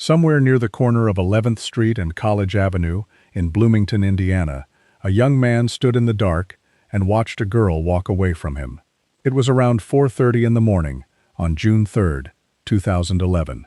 Somewhere near the corner of 11th Street and College Avenue in Bloomington, Indiana, a young man stood in the dark and watched a girl walk away from him. It was around 4:30 in the morning on June 3, 2011.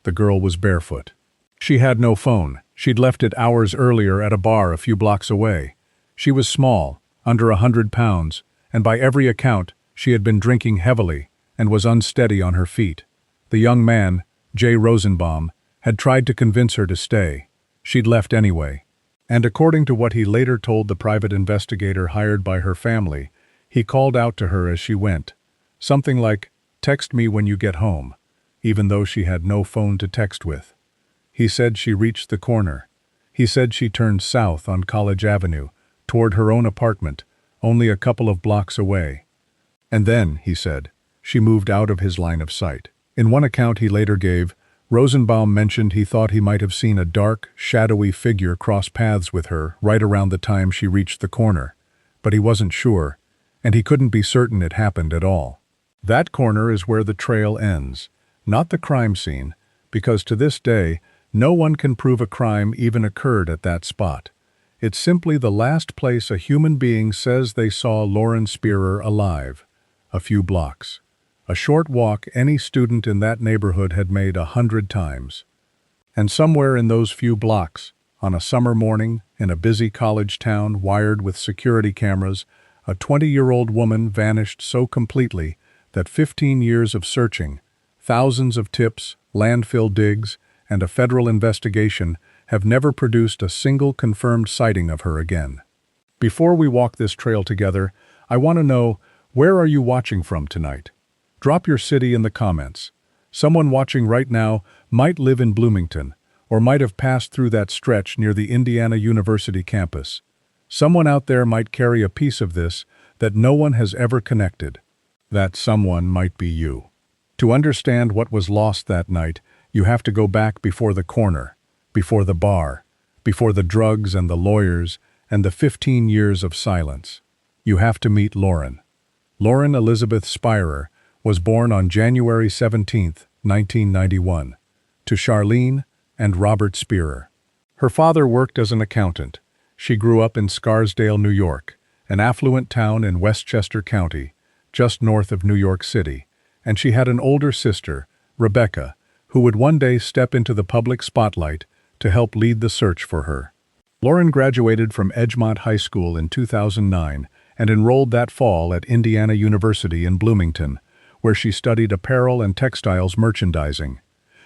The girl was barefoot. She had no phone. She'd left it hours earlier at a bar a few blocks away. She was small, under 100 pounds, and by every account, she had been drinking heavily and was unsteady on her feet. The young man, Jay Rosenbaum, had tried to convince her to stay. She'd left anyway. And according to what he later told the private investigator hired by her family, he called out to her as she went. Something like, "Text me when you get home," even though she had no phone to text with. He said she reached the corner. He said she turned south on College Avenue, toward her own apartment, only a couple of blocks away. And then, he said, she moved out of his line of sight. In one account he later gave, Rosenbaum mentioned he thought he might have seen a dark, shadowy figure cross paths with her right around the time she reached the corner, but he wasn't sure, and he couldn't be certain it happened at all. That corner is where the trail ends, not the crime scene, because to this day, no one can prove a crime even occurred at that spot. It's simply the last place a human being says they saw Lauren Spierer alive, a few blocks. A short walk any student in that neighborhood had made 100 times. And somewhere in those few blocks, on a summer morning in a busy college town wired with security cameras, a 20-year-old woman vanished so completely that 15 years of searching, thousands of tips, landfill digs, and a federal investigation have never produced a single confirmed sighting of her again. Before we walk this trail together, I want to know, where are you watching from tonight? Drop your city in the comments. Someone watching right now might live in Bloomington, or might have passed through that stretch near the Indiana University campus. Someone out there might carry a piece of this that no one has ever connected. That someone might be you. To understand what was lost that night, you have to go back before the corner, before the bar, before the drugs and the lawyers, and the 15 years of silence. You have to meet Lauren. Lauren Elizabeth Spierer was born on January 17, 1991, to Charlene and Robert Spierer. Her father worked as an accountant. She grew up in Scarsdale, New York, an affluent town in Westchester County, just north of New York City, and she had an older sister, Rebecca, who would one day step into the public spotlight to help lead the search for her. Lauren graduated from Edgemont High School in 2009 and enrolled that fall at Indiana University in Bloomington, where she studied apparel and textiles merchandising.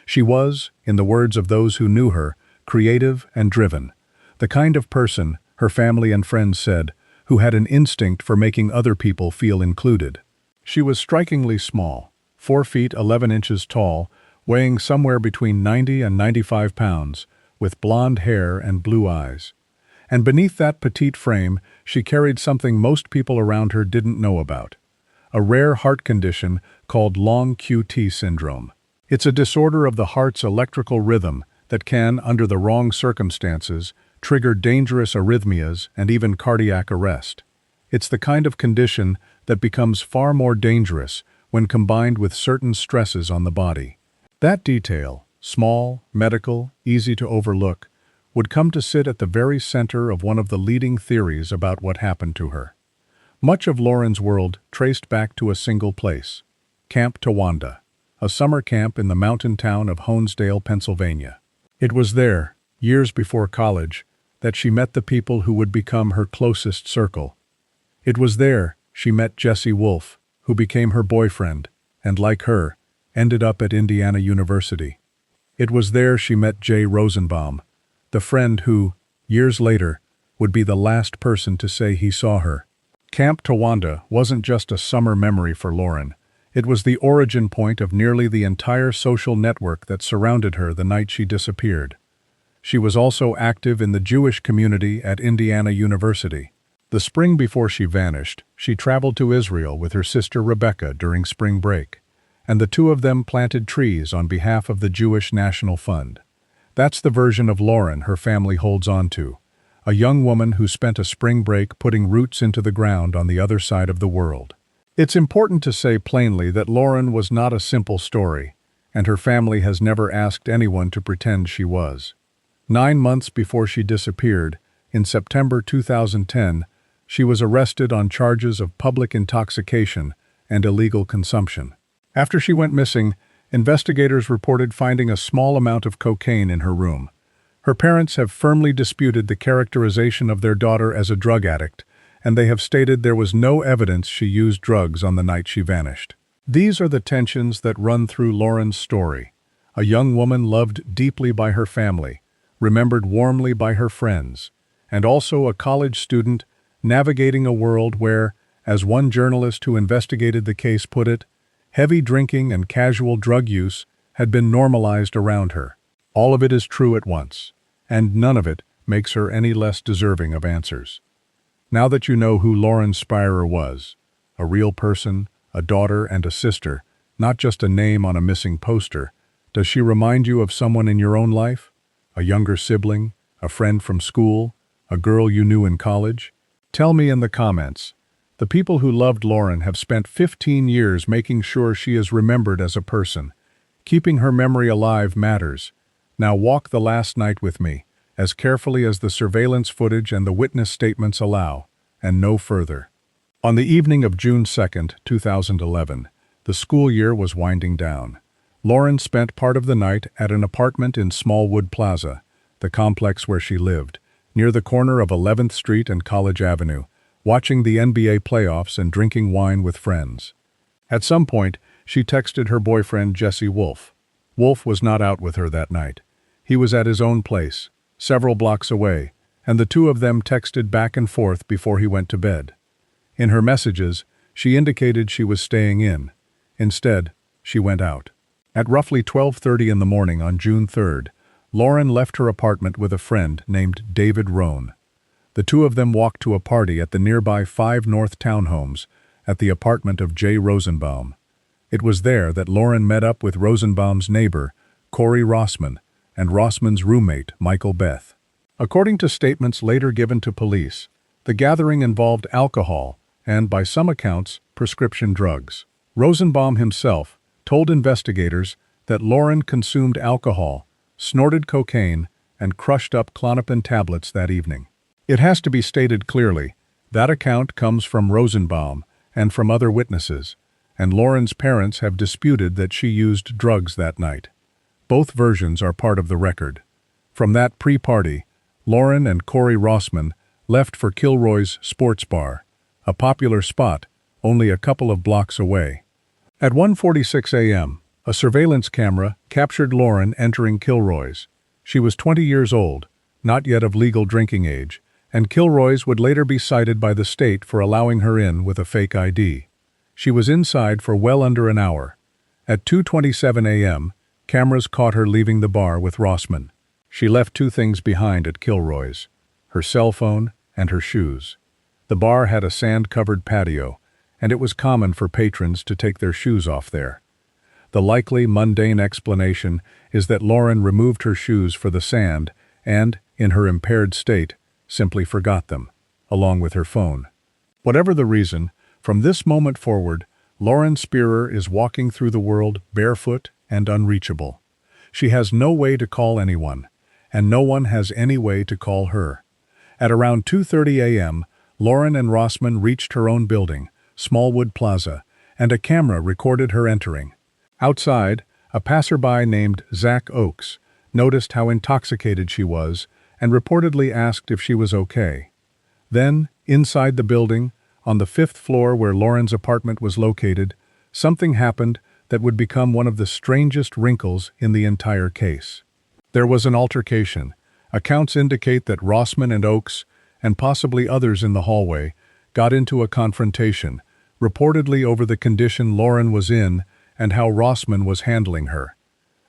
She was, in the words of those who knew her, creative and driven, the kind of person, her family and friends said, who had an instinct for making other people feel included. She was strikingly small, 4 feet 11 inches tall, weighing somewhere between 90 and 95 pounds, with blonde hair and blue eyes. And beneath that petite frame, she carried something most people around her didn't know about. A rare heart condition called long QT syndrome. It's a disorder of the heart's electrical rhythm that can, under the wrong circumstances, trigger dangerous arrhythmias and even cardiac arrest. It's the kind of condition that becomes far more dangerous when combined with certain stresses on the body. That detail, small, medical, easy to overlook, would come to sit at the very center of one of the leading theories about what happened to her. Much of Lauren's world traced back to a single place, Camp Towanda, a summer camp in the mountain town of Honesdale, Pennsylvania. It was there, years before college, that she met the people who would become her closest circle. It was there she met Jesse Wolfe, who became her boyfriend, and like her, ended up at Indiana University. It was there she met Jay Rosenbaum, the friend who, years later, would be the last person to say he saw her. Camp Towanda wasn't just a summer memory for Lauren. It was the origin point of nearly the entire social network that surrounded her the night she disappeared. She was also active in the Jewish community at Indiana University. The spring before she vanished, she traveled to Israel with her sister Rebecca during spring break, and the two of them planted trees on behalf of the Jewish National Fund. That's the version of Lauren her family holds on to, a young woman who spent a spring break putting roots into the ground on the other side of the world. It's important to say plainly that Lauren was not a simple story, and her family has never asked anyone to pretend she was. 9 months before she disappeared, in September 2010, she was arrested on charges of public intoxication and illegal consumption. After she went missing, investigators reported finding a small amount of cocaine in her room. Her parents have firmly disputed the characterization of their daughter as a drug addict, and they have stated there was no evidence she used drugs on the night she vanished. These are the tensions that run through Lauren's story. A young woman loved deeply by her family, remembered warmly by her friends, and also a college student navigating a world where, as one journalist who investigated the case put it, heavy drinking and casual drug use had been normalized around her. All of it is true at once, and none of it makes her any less deserving of answers. Now that you know who Lauren Spierer was, a real person, a daughter and a sister, not just a name on a missing poster, does she remind you of someone in your own life? A younger sibling, a friend from school, a girl you knew in college? Tell me in the comments. The people who loved Lauren have spent 15 years making sure she is remembered as a person. Keeping her memory alive matters. Now walk the last night with me, as carefully as the surveillance footage and the witness statements allow, and no further. On the evening of June 2, 2011, the school year was winding down. Lauren spent part of the night at an apartment in Smallwood Plaza, the complex where she lived, near the corner of 11th Street and College Avenue, watching the NBA playoffs and drinking wine with friends. At some point, she texted her boyfriend Jesse Wolf. Wolf was not out with her that night. He was at his own place, several blocks away, and the two of them texted back and forth before he went to bed. In her messages, she indicated she was staying in. Instead, she went out. At roughly 12:30 in the morning on June 3rd, Lauren left her apartment with a friend named David Rohn. The two of them walked to a party at the nearby 5 North townhomes at the apartment of Jay Rosenbaum. It was there that Lauren met up with Rosenbaum's neighbor, Corey Rossman, and Rossman's roommate, Michael Beth. According to statements later given to police, the gathering involved alcohol and, by some accounts, prescription drugs. Rosenbaum himself told investigators that Lauren consumed alcohol, snorted cocaine, and crushed up Klonopin tablets that evening. It has to be stated clearly, that account comes from Rosenbaum and from other witnesses, and Lauren's parents have disputed that she used drugs that night. Both versions are part of the record. From that pre-party, Lauren and Corey Rossman left for Kilroy's Sports Bar, a popular spot only a couple of blocks away. At 1:46 a.m., a surveillance camera captured Lauren entering Kilroy's. She was 20 years old, not yet of legal drinking age, and Kilroy's would later be cited by the state for allowing her in with a fake ID. She was inside for well under an hour. At 2:27 a.m., cameras caught her leaving the bar with Rossman. She left two things behind at Kilroy's: her cell phone and her shoes. The bar had a sand-covered patio, and it was common for patrons to take their shoes off there. The likely mundane explanation is that Lauren removed her shoes for the sand and, in her impaired state, simply forgot them, along with her phone. Whatever the reason, from this moment forward, Lauren Spierer is walking through the world barefoot and unreachable. She has no way to call anyone, and no one has any way to call her. At around 2:30 a.m., Lauren and Rossman reached her own building, Smallwood Plaza, and a camera recorded her entering. Outside, a passerby named Zach Oakes noticed how intoxicated she was and reportedly asked if she was okay. Then, inside the building, on the 5th floor where Lauren's apartment was located, something happened that would become one of the strangest wrinkles in the entire case. There was an altercation. Accounts indicate that Rossman and Oakes, and possibly others in the hallway, got into a confrontation, reportedly over the condition Lauren was in and how Rossman was handling her.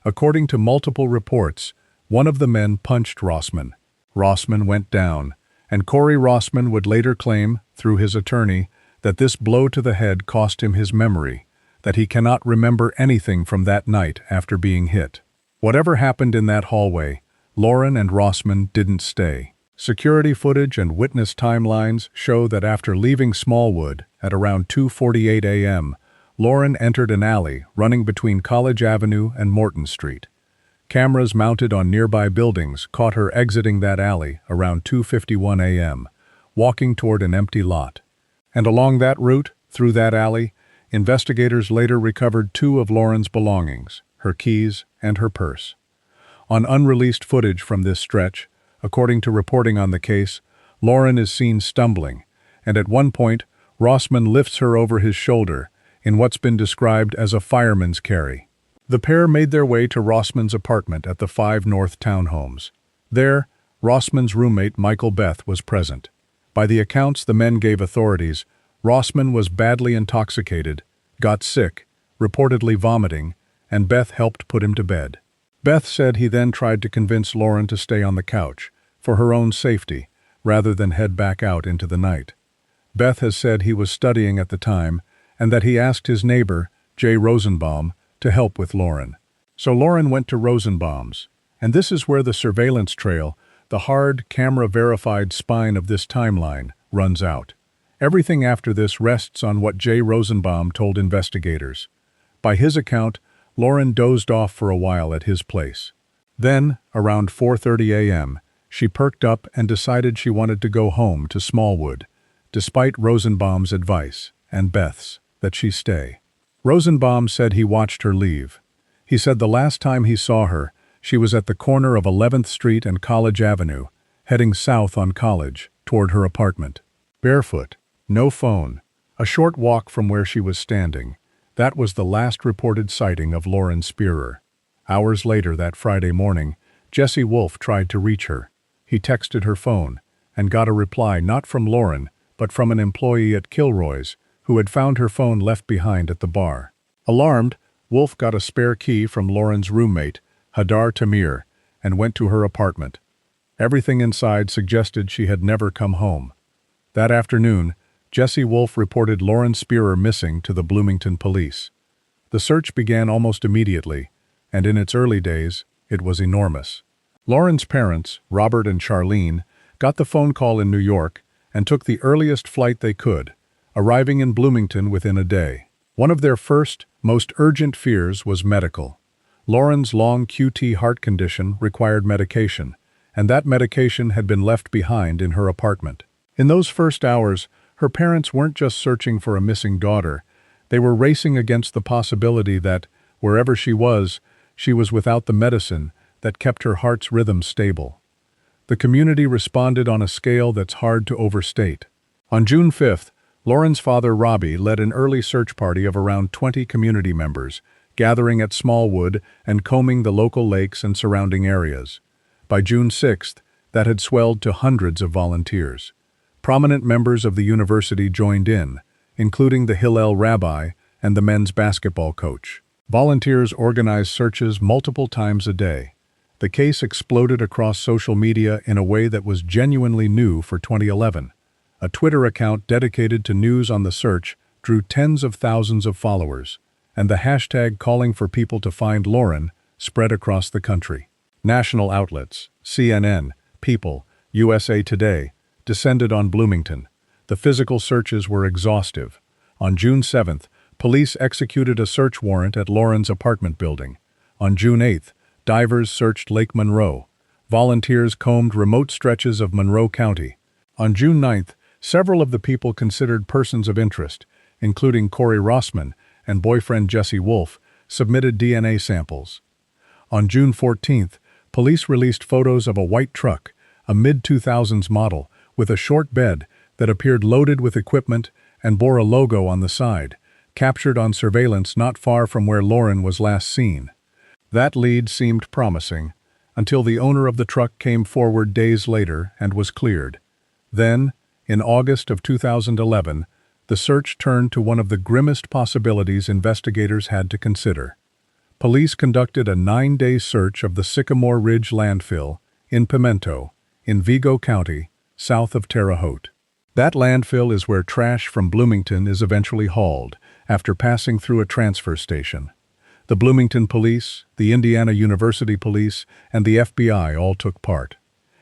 According to multiple reports, one of the men punched Rossman. Rossman went down, and Corey Rossman would later claim, through his attorney, that this blow to the head cost him his memory, that he cannot remember anything from that night after being hit. Whatever happened in that hallway, Lauren and Rossman didn't stay. Security footage and witness timelines show that after leaving Smallwood at around 2:48 a.m., Lauren entered an alley running between College Avenue and Morton Street. Cameras mounted on nearby buildings caught her exiting that alley around 2:51 a.m., walking toward an empty lot. And along that route, through that alley, investigators later recovered two of Lauren's belongings, her keys and her purse. On unreleased footage from this stretch, according to reporting on the case, Lauren is seen stumbling, and at one point, Rossman lifts her over his shoulder in what's been described as a fireman's carry. The pair made their way to Rossman's apartment at the 5 North townhomes. There, Rossman's roommate Michael Beth was present. By the accounts the men gave authorities, Rossman was badly intoxicated, got sick, reportedly vomiting, and Beth helped put him to bed. Beth said he then tried to convince Lauren to stay on the couch, for her own safety, rather than head back out into the night. Beth has said he was studying at the time, and that he asked his neighbor, Jay Rosenbaum, to help with Lauren. So Lauren went to Rosenbaum's, and this is where the surveillance trail, the hard, camera-verified spine of this timeline, runs out. Everything after this rests on what Jay Rosenbaum told investigators. By his account, Lauren dozed off for a while at his place. Then, around 4:30 a.m., she perked up and decided she wanted to go home to Smallwood, despite Rosenbaum's advice, and Beth's, that she stay. Rosenbaum said he watched her leave. He said the last time he saw her, she was at the corner of 11th Street and College Avenue, heading south on College, toward her apartment. Barefoot, no phone, a short walk from where she was standing. That was the last reported sighting of Lauren Spierer. Hours later that Friday morning, Jesse Wolfe tried to reach her. He texted her phone, and got a reply not from Lauren, but from an employee at Kilroy's, who had found her phone left behind at the bar. Alarmed, Wolfe got a spare key from Lauren's roommate, Hadar Tamir, and went to her apartment. Everything inside suggested she had never come home. That afternoon, Jesse Wolfe reported Lauren Spierer missing to the Bloomington police. The search began almost immediately, and in its early days, it was enormous. Lauren's parents, Robert and Charlene, got the phone call in New York and took the earliest flight they could, arriving in Bloomington within a day. One of their first, most urgent fears was medical. Lauren's long QT heart condition required medication, and that medication had been left behind in her apartment. In those first hours, her parents weren't just searching for a missing daughter, they were racing against the possibility that, wherever she was without the medicine that kept her heart's rhythm stable. The community responded on a scale that's hard to overstate. On June 5th, Lauren's father Robbie led an early search party of around 20 community members, gathering at Smallwood and combing the local lakes and surrounding areas. By June 6th, that had swelled to hundreds of volunteers. Prominent members of the university joined in, including the Hillel rabbi and the men's basketball coach. Volunteers organized searches multiple times a day. The case exploded across social media in a way that was genuinely new for 2011. A Twitter account dedicated to news on the search drew tens of thousands of followers, and the hashtag calling for people to find Lauren spread across the country. National outlets, CNN, People, USA Today, descended on Bloomington. The physical searches were exhaustive. On June 7th, police executed a search warrant at Lauren's apartment building. On June 8th, divers searched Lake Monroe. Volunteers combed remote stretches of Monroe County. On June 9th, several of the people considered persons of interest, including Corey Rossman and boyfriend Jesse Wolfe, submitted DNA samples. On June 14th, police released photos of a white truck, a mid-2000s model, with a short bed that appeared loaded with equipment and bore a logo on the side, captured on surveillance not far from where Lauren was last seen. That lead seemed promising, until the owner of the truck came forward days later and was cleared. Then, in August of 2011, the search turned to one of the grimmest possibilities investigators had to consider. Police conducted a 9-day search of the Sycamore Ridge landfill in Pimento, in Vigo County, south of Terre Haute. That landfill is where trash from Bloomington is eventually hauled, after passing through a transfer station. The Bloomington Police, the Indiana University Police, and the FBI all took part.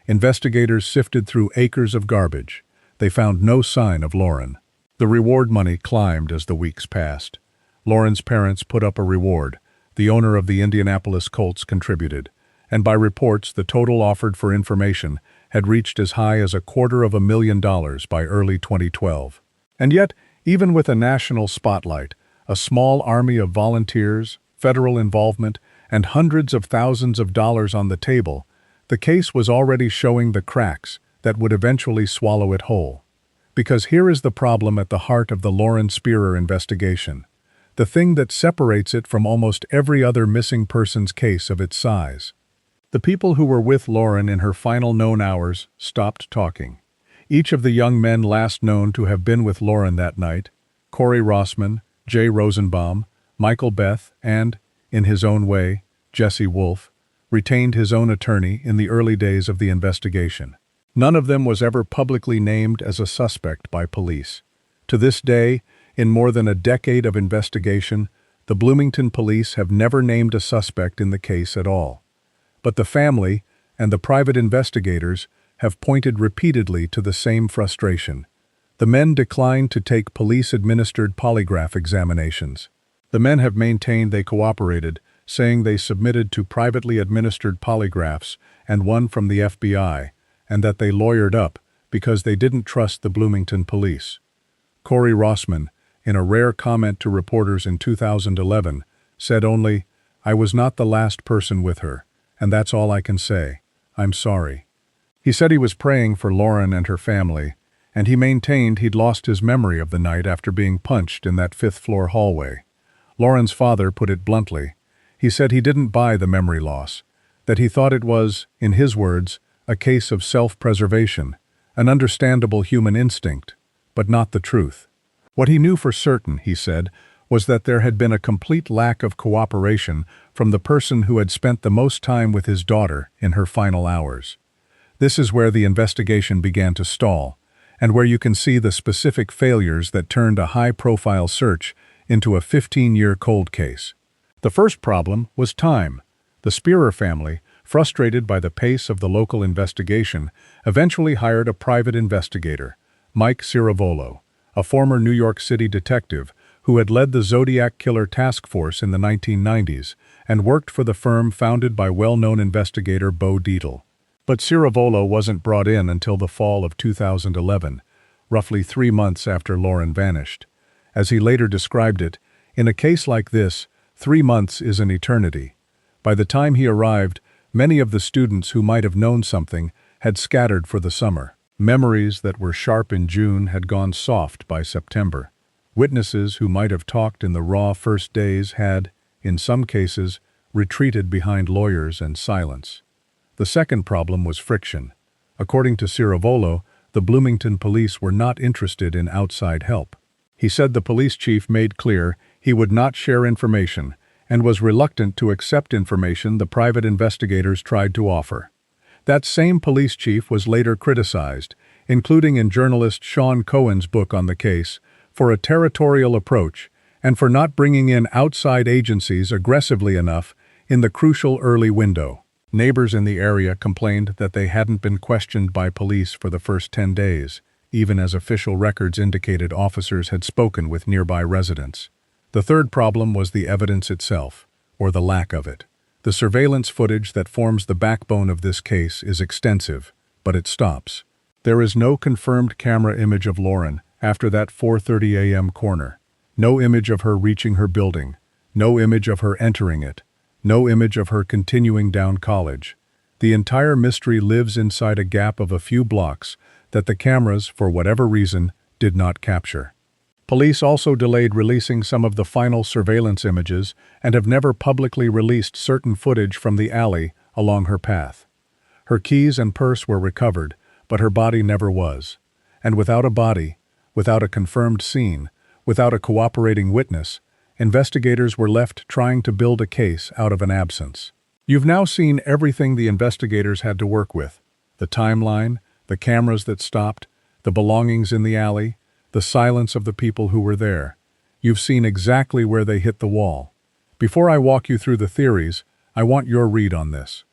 Investigators sifted through acres of garbage. They found no sign of Lauren. The reward money climbed as the weeks passed. Lauren's parents put up a reward. The owner of the Indianapolis Colts contributed, and by reports the total offered for information had reached as high as $250,000 by early 2012. And yet, even with a national spotlight, a small army of volunteers, federal involvement, and hundreds of thousands of dollars on the table, the case was already showing the cracks that would eventually swallow it whole. Because here is the problem at the heart of the Lauren Spierer investigation, the thing that separates it from almost every other missing persons case of its size. The people who were with Lauren in her final known hours stopped talking. Each of the young men last known to have been with Lauren that night, Corey Rossman, Jay Rosenbaum, Michael Beth, and, in his own way, Jesse Wolfe, retained his own attorney in the early days of the investigation. None of them was ever publicly named as a suspect by police. To this day, in more than a decade of investigation, the Bloomington police have never named a suspect in the case at all. But the family and the private investigators have pointed repeatedly to the same frustration. The men declined to take police-administered polygraph examinations. The men have maintained they cooperated, saying they submitted to privately administered polygraphs and one from the FBI, and that they lawyered up because they didn't trust the Bloomington police. Corey Rossman, in a rare comment to reporters in 2011, said only, "I was not the last person with her, and that's all I can say. I'm sorry." He said he was praying for Lauren and her family, and he maintained he'd lost his memory of the night after being punched in that fifth-floor hallway. Lauren's father put it bluntly. He said he didn't buy the memory loss, that he thought it was, in his words, a case of self-preservation, an understandable human instinct, but not the truth. What he knew for certain, he said, was that there had been a complete lack of cooperation from the person who had spent the most time with his daughter in her final hours. This is where the investigation began to stall, and where you can see the specific failures that turned a high-profile search into a 15-year cold case. The first problem was time. The Spierer family, frustrated by the pace of the local investigation, eventually hired a private investigator, Mike Ciravolo, a former New York City detective who had led the Zodiac Killer Task Force in the 1990s and worked for the firm founded by well-known investigator Bo Dietl. But Ciravolo wasn't brought in until the fall of 2011, roughly 3 months after Lauren vanished. As he later described it, in a case like this, 3 months is an eternity. By the time he arrived, many of the students who might have known something had scattered for the summer. Memories that were sharp in June had gone soft by September. Witnesses who might have talked in the raw first days had, in some cases, retreated behind lawyers and silence. The second problem was friction. According to Ciravolo, the Bloomington police were not interested in outside help. He said the police chief made clear he would not share information and was reluctant to accept information the private investigators tried to offer. That same police chief was later criticized, including in journalist Sean Cohen's book on the case, for a territorial approach and for not bringing in outside agencies aggressively enough in the crucial early window. Neighbors in the area complained that they hadn't been questioned by police for the first 10 days, even as official records indicated officers had spoken with nearby residents. The third problem was the evidence itself, or the lack of it. The surveillance footage that forms the backbone of this case is extensive, but it stops. There is no confirmed camera image of Lauren after that 4:30 a.m. corner. No image of her reaching her building. No image of her entering it. No image of her continuing down College. The entire mystery lives inside a gap of a few blocks that the cameras, for whatever reason, did not capture. Police also delayed releasing some of the final surveillance images and have never publicly released certain footage from the alley along her path. Her keys and purse were recovered, but her body never was. And without a body, without a confirmed scene, without a cooperating witness, investigators were left trying to build a case out of an absence. You've now seen everything the investigators had to work with: the timeline, the cameras that stopped, the belongings in the alley, the silence of the people who were there. You've seen exactly where they hit the wall. Before I walk you through the theories, I want your read on this.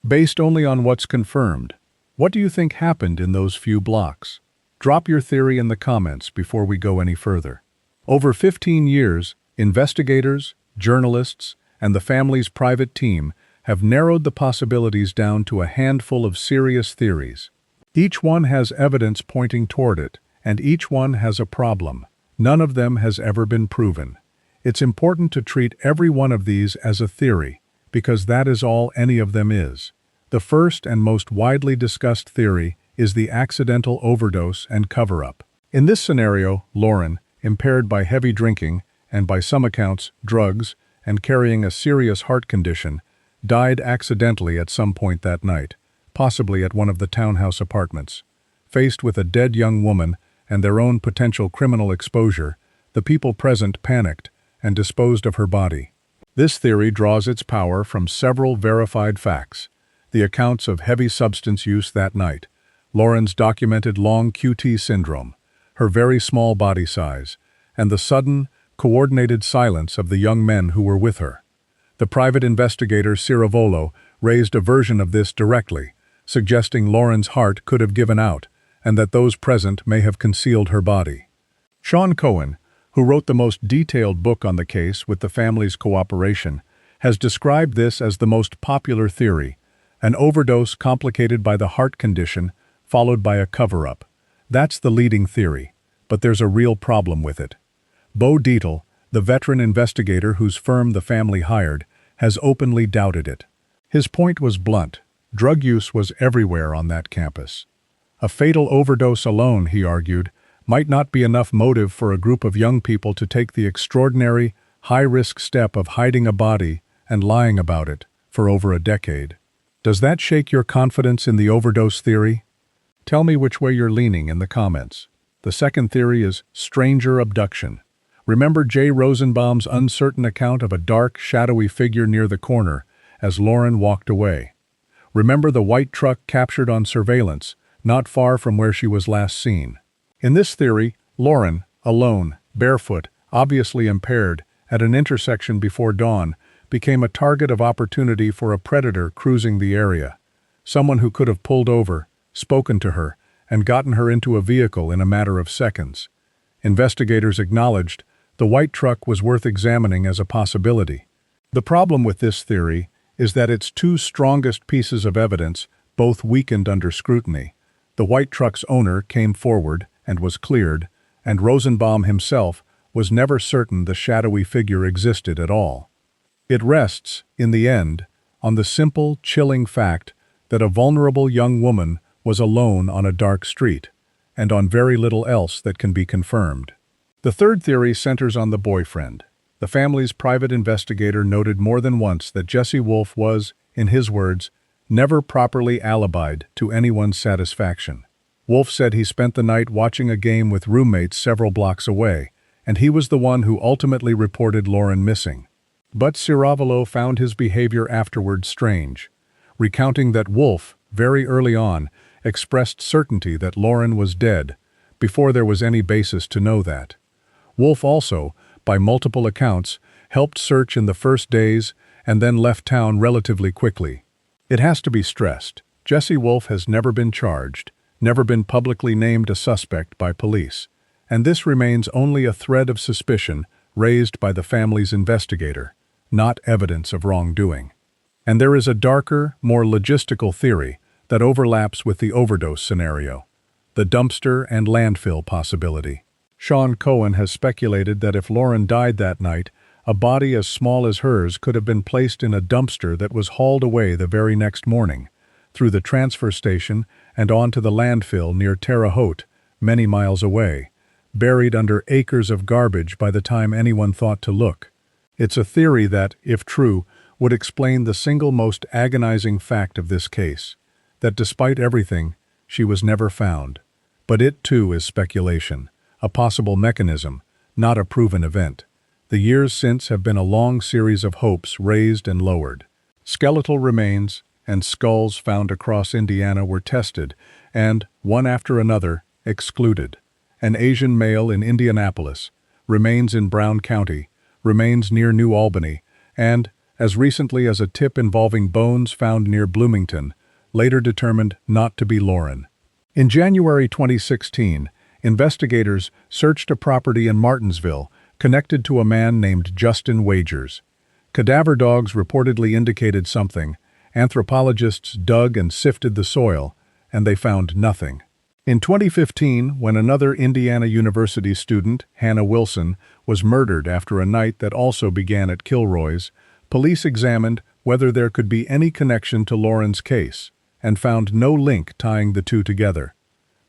Based only on what's confirmed, what do you think happened in those few blocks? Drop your theory in the comments before we go any further. Over 15 years, Investigators, journalists, and the family's private team have narrowed the possibilities down to a handful of serious theories. Each one has evidence pointing toward it, and each one has a problem. None of them has ever been proven. It's important to treat every one of these as a theory, because that is all any of them is. The first and most widely discussed theory is the accidental overdose and cover-up. In this scenario, Lauren, impaired by heavy drinking, and by some accounts, drugs, and carrying a serious heart condition, died accidentally at some point that night, possibly at one of the townhouse apartments. Faced with a dead young woman and their own potential criminal exposure, the people present panicked and disposed of her body. This theory draws its power from several verified facts: the accounts of heavy substance use that night, Lauren's documented long QT syndrome, her very small body size, and the sudden, coordinated silence of the young men who were with her. The private investigator Ciravolo raised a version of this directly, suggesting Lauren's heart could have given out and that those present may have concealed her body. Sean Cohen, who wrote the most detailed book on the case with the family's cooperation, has described this as the most popular theory: an overdose complicated by the heart condition, followed by a cover-up. That's the leading theory, but there's a real problem with it. Bo Dietl, the veteran investigator whose firm the family hired, has openly doubted it. His point was blunt: drug use was everywhere on that campus. A fatal overdose alone, he argued, might not be enough motive for a group of young people to take the extraordinary, high-risk step of hiding a body and lying about it for over a decade. Does that shake your confidence in the overdose theory? Tell me which way you're leaning in the comments. The second theory is stranger abduction. Remember Jay Rosenbaum's uncertain account of a dark, shadowy figure near the corner as Lauren walked away. Remember the white truck captured on surveillance, not far from where she was last seen. In this theory, Lauren, alone, barefoot, obviously impaired, at an intersection before dawn, became a target of opportunity for a predator cruising the area. Someone who could have pulled over, spoken to her, and gotten her into a vehicle in a matter of seconds. Investigators acknowledged the white truck was worth examining as a possibility. The problem with this theory is that its two strongest pieces of evidence both weakened under scrutiny. The white truck's owner came forward and was cleared, and Rosenbaum himself was never certain the shadowy figure existed at all. It rests, in the end, on the simple, chilling fact that a vulnerable young woman was alone on a dark street, and on very little else that can be confirmed. The third theory centers on the boyfriend. The family's private investigator noted more than once that Jesse Wolfe was, in his words, never properly alibied to anyone's satisfaction. Wolfe said he spent the night watching a game with roommates several blocks away, and he was the one who ultimately reported Lauren missing. But Ciravolo found his behavior afterward strange, recounting that Wolfe, very early on, expressed certainty that Lauren was dead, before there was any basis to know that. Wolfe also, by multiple accounts, helped search in the first days and then left town relatively quickly. It has to be stressed, Jesse Wolfe has never been charged, never been publicly named a suspect by police, and this remains only a thread of suspicion raised by the family's investigator, not evidence of wrongdoing. And there is a darker, more logistical theory that overlaps with the overdose scenario: the dumpster and landfill possibility. Sean Cohen has speculated that if Lauren died that night, a body as small as hers could have been placed in a dumpster that was hauled away the very next morning, through the transfer station and onto the landfill near Terre Haute, many miles away, buried under acres of garbage by the time anyone thought to look. It's a theory that, if true, would explain the single most agonizing fact of this case, that despite everything, she was never found. But it too is speculation, a possible mechanism, not a proven event. The years since have been a long series of hopes raised and lowered. Skeletal remains and skulls found across Indiana were tested and, one after another, excluded. An Asian male in Indianapolis, remains in Brown County, remains near New Albany, and, as recently as a tip involving bones found near Bloomington, later determined not to be Lauren. In January 2016, investigators searched a property in Martinsville, connected to a man named Justin Wagers. Cadaver dogs reportedly indicated something. Anthropologists dug and sifted the soil, and they found nothing. In 2015, when another Indiana University student, Hannah Wilson, was murdered after a night that also began at Kilroy's, police examined whether there could be any connection to Lauren's case, and found no link tying the two together.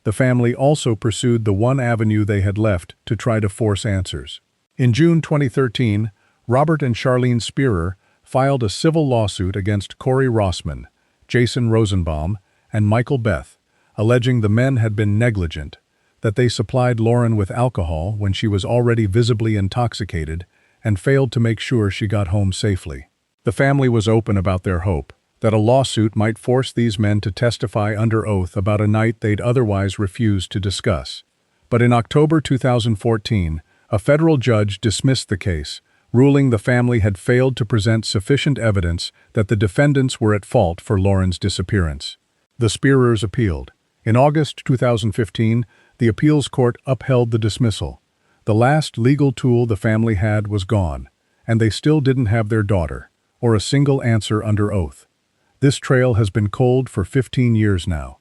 The family also pursued the one avenue they had left to try to force answers. In June 2013, Robert and Charlene Spierer filed a civil lawsuit against Corey Rossman, Jason Rosenbaum, and Michael Beth, alleging the men had been negligent, that they supplied Lauren with alcohol when she was already visibly intoxicated and failed to make sure she got home safely. The family was open about their hope that a lawsuit might force these men to testify under oath about a night they'd otherwise refused to discuss. But in October 2014, a federal judge dismissed the case, ruling the family had failed to present sufficient evidence that the defendants were at fault for Lauren's disappearance. The Spierers appealed. In August 2015, the appeals court upheld the dismissal. The last legal tool the family had was gone, and they still didn't have their daughter, or a single answer under oath. This trail has been cold for 15 years now.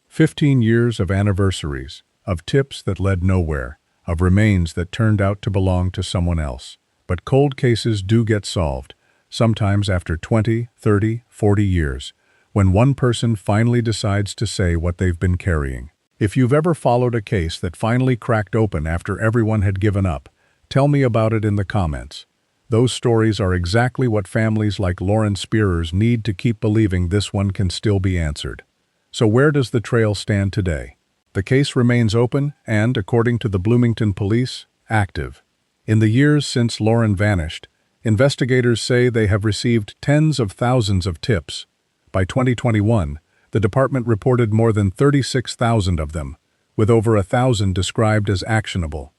15 years of anniversaries, of tips that led nowhere, of remains that turned out to belong to someone else. But cold cases do get solved, sometimes after 20, 30, 40 years, when one person finally decides to say what they've been carrying. If you've ever followed a case that finally cracked open after everyone had given up, tell me about it in the comments. Those stories are exactly what families like Lauren Spierer's need to keep believing this one can still be answered. So where does the trail stand today? The case remains open and, according to the Bloomington police, active. In the years since Lauren vanished, investigators say they have received tens of thousands of tips. By 2021, the department reported more than 36,000 of them, with over 1,000 described as actionable.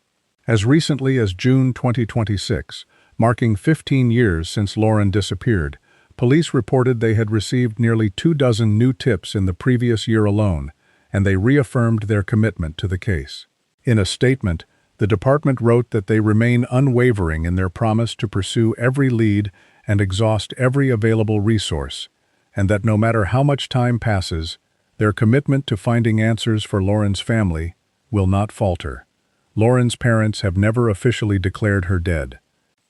As recently as June 2026, marking 15 years since Lauren disappeared, police reported they had received nearly 24 new tips in the previous year alone, and they reaffirmed their commitment to the case. In a statement, the department wrote that they remain unwavering in their promise to pursue every lead and exhaust every available resource, and that no matter how much time passes, their commitment to finding answers for Lauren's family will not falter. Lauren's parents have never officially declared her dead.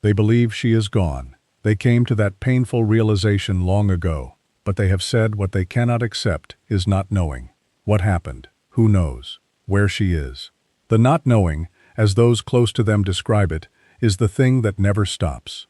They believe she is gone. They came to that painful realization long ago, but they have said what they cannot accept is not knowing. What happened? Who knows? Where she is? The not knowing, as those close to them describe it, is the thing that never stops.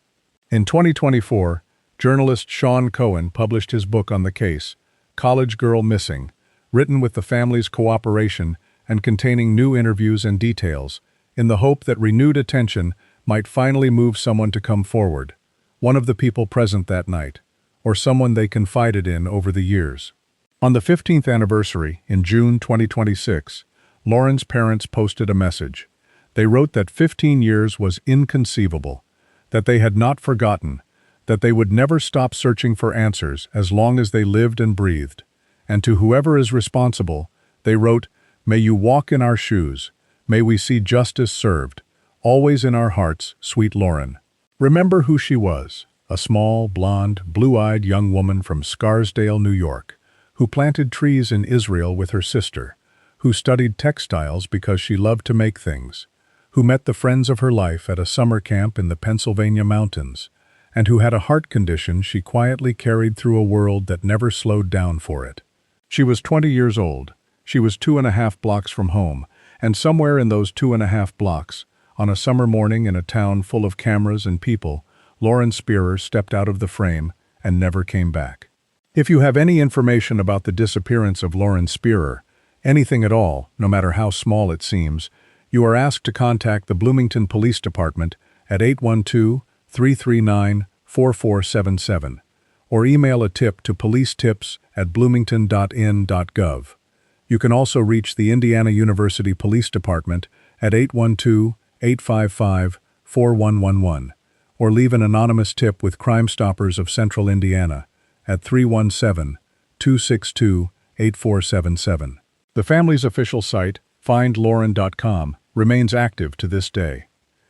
In 2024, journalist Sean Cohen published his book on the case, College Girl Missing, written with the family's cooperation and containing new interviews and details, in the hope that renewed attention might finally move someone to come forward, one of the people present that night, or someone they confided in over the years. On the 15th anniversary, in June 2026, Lauren's parents posted a message. They wrote that 15 years was inconceivable, that they had not forgotten, that they would never stop searching for answers as long as they lived and breathed. And to whoever is responsible, they wrote, "May you walk in our shoes. May we see justice served. Always in our hearts, sweet Lauren." Remember who she was, a small, blonde, blue-eyed young woman from Scarsdale, New York, who planted trees in Israel with her sister, who studied textiles because she loved to make things, who met the friends of her life at a summer camp in the Pennsylvania mountains, and who had a heart condition she quietly carried through a world that never slowed down for it. She was 20 years old. She was 2.5 blocks from home, and somewhere in those 2.5 blocks, on a summer morning in a town full of cameras and people, Lauren Spierer stepped out of the frame and never came back. If you have any information about the disappearance of Lauren Spierer, anything at all, no matter how small it seems, you are asked to contact the Bloomington Police Department at 812-339-4477, or email a tip to policetips@bloomington.in.gov. You can also reach the Indiana University Police Department at 812-855-4111, or leave an anonymous tip with Crime Stoppers of Central Indiana at 317-262-8477. The family's official site, findlauren.com, remains active to this day.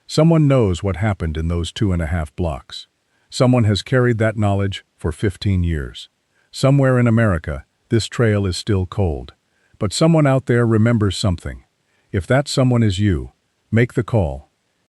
Someone knows what happened in those 2.5 blocks. Someone has carried that knowledge for 15 years. Somewhere in America, this trail is still cold. But someone out there remembers something. If that someone is you, make the call.